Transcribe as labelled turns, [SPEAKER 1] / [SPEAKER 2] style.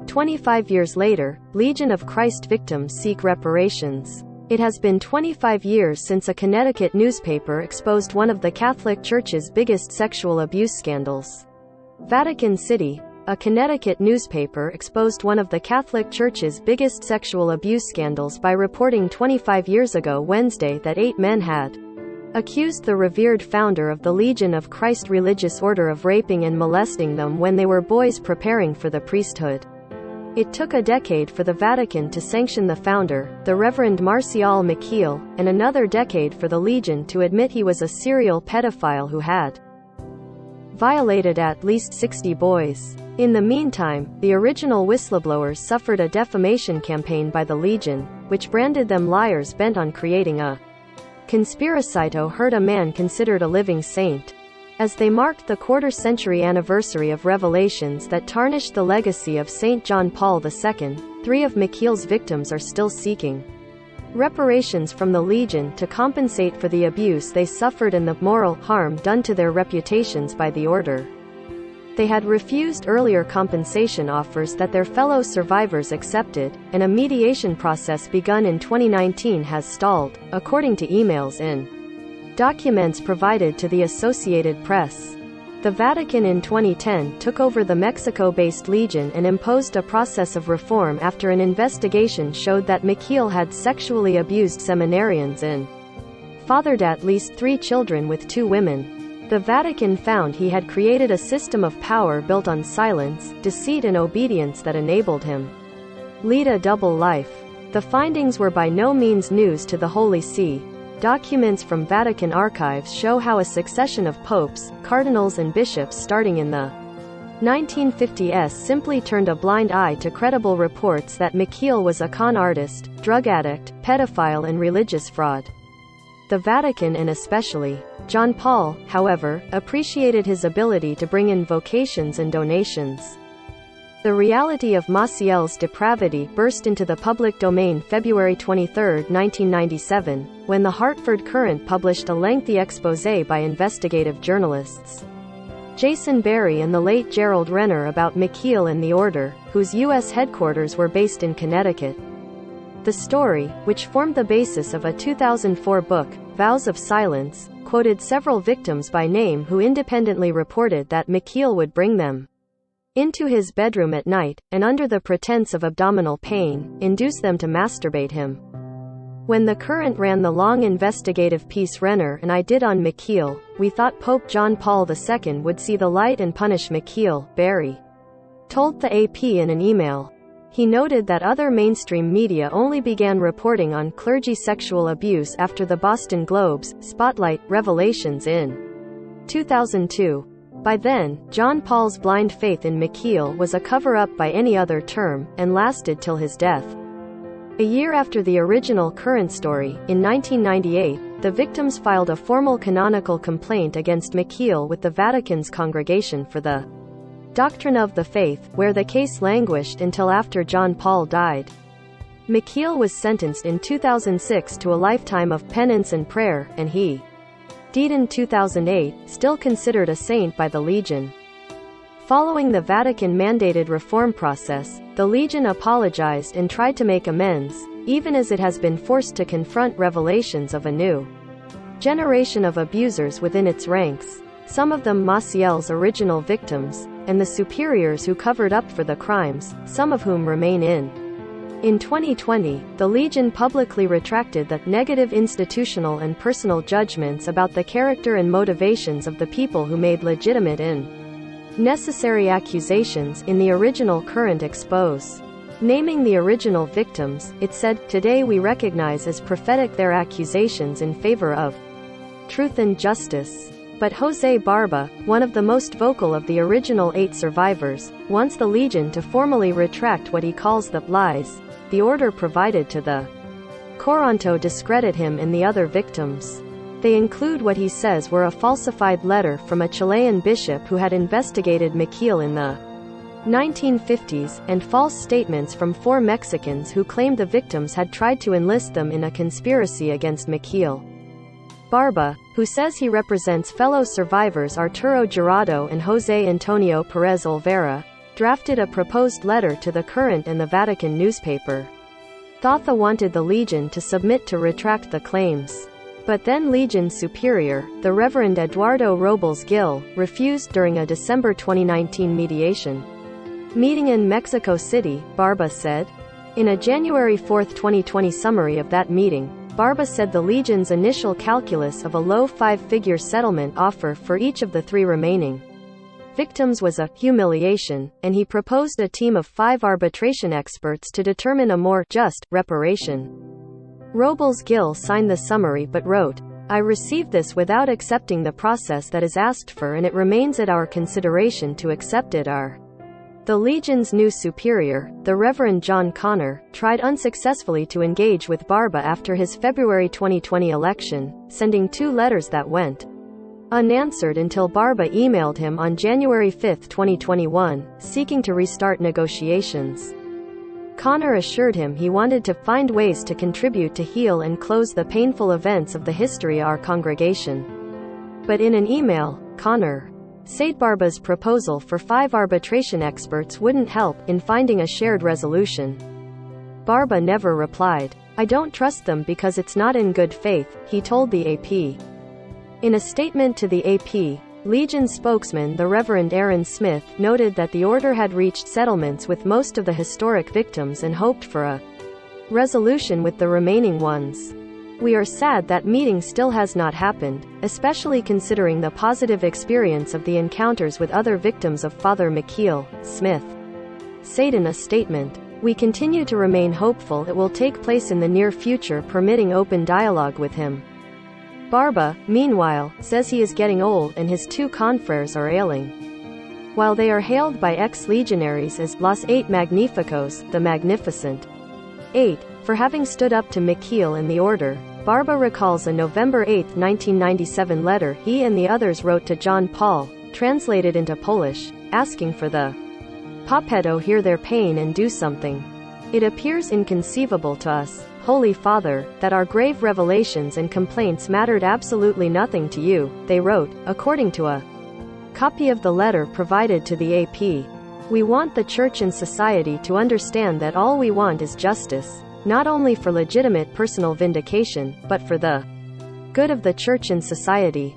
[SPEAKER 1] 25 years later, Legion of Christ victims seek reparations. It has been 25 years since a Connecticut newspaper exposed one of the Catholic Church's biggest sexual abuse scandals. Vatican City, a Connecticut newspaper exposed one of the Catholic Church's biggest sexual abuse scandals by reporting 25 years ago Wednesday that 8 men had accused the revered founder of the Legion of Christ religious order of raping and molesting them when they were boys preparing for the priesthood. It took a decade for the Vatican to sanction the founder, the Reverend Marcial McKeel, and another decade for the Legion to admit he was a serial pedophile who had violated at least 60 boys. In the meantime, the original whistleblowers suffered a defamation campaign by the Legion, which branded them liars bent on creating a conspiracito heard a man considered a living saint. As they marked the quarter-century anniversary of revelations that tarnished the legacy of St. John Paul II, 3 of McKeel's victims are still seeking reparations from the Legion to compensate for the abuse they suffered and the moral harm done to their reputations by the order. They had refused earlier compensation offers that their fellow survivors accepted, and a mediation process begun in 2019 has stalled, according to emails in documents provided to the Associated Press. The Vatican in 2010 took over the Mexico-based Legion and imposed a process of reform after an investigation showed that McKeel had sexually abused seminarians and fathered at least 3 children with 2 women. The Vatican found he had created a system of power built on silence, deceit and obedience that enabled him lead a double life. The findings were by no means news to the Holy See. Documents from Vatican archives show how a succession of popes, cardinals and bishops starting in the 1950s simply turned a blind eye to credible reports that McKeel was a con artist, drug addict, pedophile and religious fraud. The Vatican and especially John Paul, however, appreciated his ability to bring in vocations and donations. The reality of Maciel's depravity burst into the public domain February 23, 1997, when the Hartford Courant published a lengthy exposé by investigative journalists Jason Berry and the late Gerald Renner about McKeel and the Order, whose U.S. headquarters were based in Connecticut. The story, which formed the basis of a 2004 book, Vows of Silence, quoted several victims by name who independently reported that McKeel would bring them into his bedroom at night, and under the pretense of abdominal pain, induce them to masturbate him. When the Courant ran the long investigative piece Renner and I did on McKeel, we thought Pope John Paul II would see the light and punish McKeel, Berry told the AP in an email. He noted that other mainstream media only began reporting on clergy sexual abuse after the Boston Globe's Spotlight Revelations in 2002. By then, John Paul's blind faith in McKeel was a cover-up by any other term, and lasted till his death. A year after the original Courant story, in 1998, the victims filed a formal canonical complaint against McKeel with the Vatican's Congregation for the Doctrine of the Faith, where the case languished until after John Paul died. McKeel was sentenced in 2006 to a lifetime of penance and prayer, and he died in 2008, still considered a saint by the Legion. Following the Vatican-mandated reform process, the Legion apologized and tried to make amends, even as it has been forced to confront revelations of a new generation of abusers within its ranks, some of them Maciel's original victims, and the superiors who covered up for the crimes, some of whom remain in. In 2020, the Legion publicly retracted the negative institutional and personal judgments about the character and motivations of the people who made legitimate and necessary accusations in the original Courant expose. Naming the original victims, it said, "Today we recognize as prophetic their accusations in favor of truth and justice." But José Barba, one of the most vocal of the original 8 survivors, wants the Legion to formally retract what he calls the lies the order provided to the Coranto discredit him and the other victims. They include what he says were a falsified letter from a Chilean bishop who had investigated McKeel in the 1950s, and false statements from 4 Mexicans who claimed the victims had tried to enlist them in a conspiracy against McKeel. Barba, who says he represents fellow survivors Arturo Jurado and José Antonio Pérez Olvera, drafted a proposed letter to the Current and the Vatican newspaper. Thotha wanted the Legion to submit to retract the claims. But then Legion's superior, the Reverend Eduardo Robles Gil, refused during a December 2019 mediation meeting in Mexico City, Barba said. In a January 4, 2020 summary of that meeting, Barba said the Legion's initial calculus of a low five-figure settlement offer for each of the three remaining victims was a humiliation, and he proposed a team of 5 arbitration experts to determine a more just reparation. Robles Gil signed the summary but wrote, "I received this without accepting the process that is asked for, and it remains at our consideration to accept it." The Legion's new superior, the Reverend John Connor, tried unsuccessfully to engage with Barba after his February 2020 election, sending 2 letters that went unanswered until Barba emailed him on January 5, 2021, seeking to restart negotiations. Connor assured him he wanted to find ways to contribute to heal and close the painful events of the history of our congregation. But in an email, Connor said Barba's proposal for 5 arbitration experts wouldn't help in finding a shared resolution. Barba never replied. "I don't trust them because it's not in good faith," he told the AP. In a statement to the AP, Legion spokesman the Reverend Aaron Smith noted that the order had reached settlements with most of the historic victims and hoped for a resolution with the remaining ones. "We are sad that meeting still has not happened, especially considering the positive experience of the encounters with other victims of Father McKeel," Smith said in a statement. "We continue to remain hopeful it will take place in the near future, permitting open dialogue with him." Barba, meanwhile, says he is getting old and his 2 confreres are ailing. While they are hailed by ex-legionaries as Los Eight Magnificos, the Magnificent Eight, for having stood up to McKeel and the order, Barba recalls a November 8, 1997 letter he and the others wrote to John Paul, translated into Polish, asking for the Papa to hear their pain and do something. "It appears inconceivable to us, Holy Father, that our grave revelations and complaints mattered absolutely nothing to you," they wrote, according to a copy of the letter provided to the AP. "We want the Church and society to understand that all we want is justice, not only for legitimate personal vindication, but for the good of the Church and society."